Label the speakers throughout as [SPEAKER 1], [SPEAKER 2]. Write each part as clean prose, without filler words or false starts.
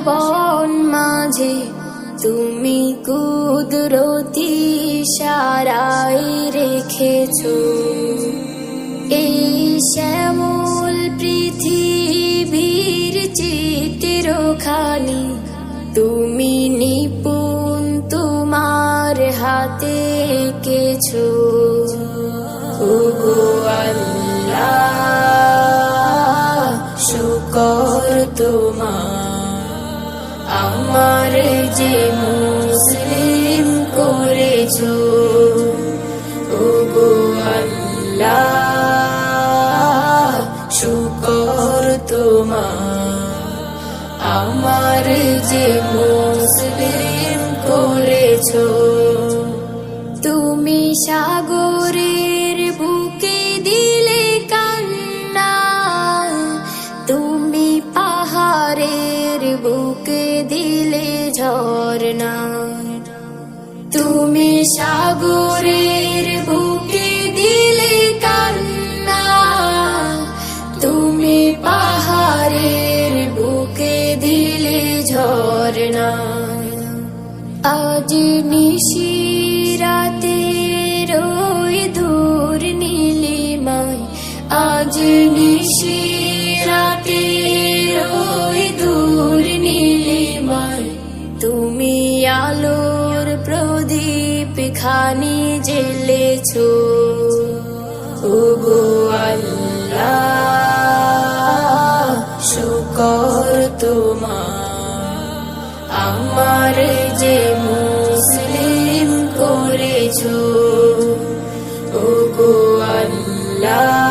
[SPEAKER 1] বন মাঝে তুমি কুদরতি ইশারায় রেখেছো এই শ্যামল পৃথিবীর চিত্রখানি তুমি নিপুণ তোমার হাতে এঁকেছো। ওগো আল্লাহ শুকর তোমার আমার যে মুসলিম করেছো। ওগো আল্লাহ শুকর তোমার আমার যে মুসলিম করেছো। তুমি সাগরের বুকে দিলে কান্না তুমি পাহাড়ের বুকে দিলে ঝরনা তুমি সাগরের বুকে দিলে কান্না তুমি পাহাড়ের বুকে দিলে ঝরনা। আজ নিশিরাতে রই দূর নীলিমায় আজ নিশিরাতে রই দূর নীলিমায় তুমি আলোর প্রদীপ খানি জ্বেলেছো। ওগো আল্লাহ শুকর তোমার আমার যে মুসলিম করেছো। ওগো আল্লাহ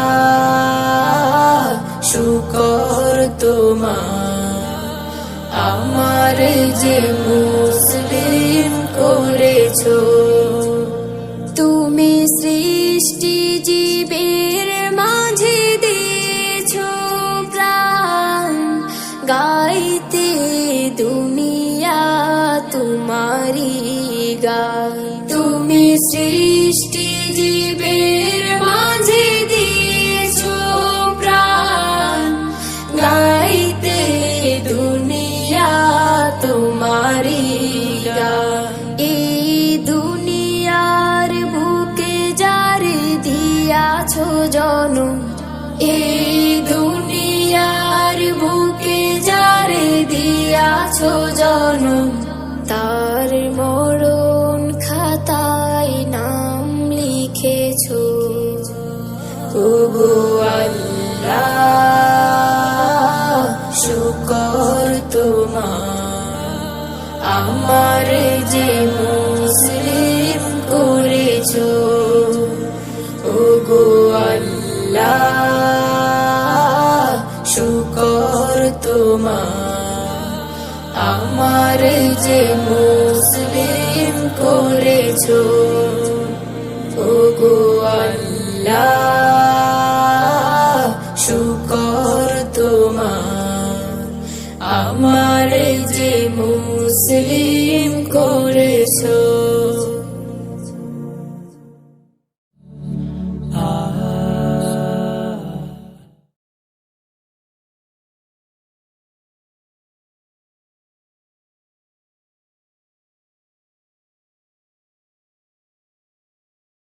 [SPEAKER 1] শুকর তোমার আমার যে মুসলিম করেছো। তুমি সৃষ্টি জীবের মাঝে দিয়েছো প্রাণ গাইতে দুনিয়া তোমারি গান। তুমি সৃষ্টি জীবের মাঝে দিয়েছো প্রাণ গাইতে দুনিয়া তোমারি গান। এই দুনিয়ার বুকে যারে দিয়াছো জনম এই দুনিয়ার বুকে যারে দিয়াছো জনম তার মরণ খাতায় নাম লিখেছো। ওগো আল্লাহ শুকর তোমার আমার যে মুসলিম করেছো। ওগো আল্লাহ শুকর তোমার আমার যে মুসলিম করেছো। ওগো আল্লাহ শুকর তোমার আমার যে মুসলিম করেছো।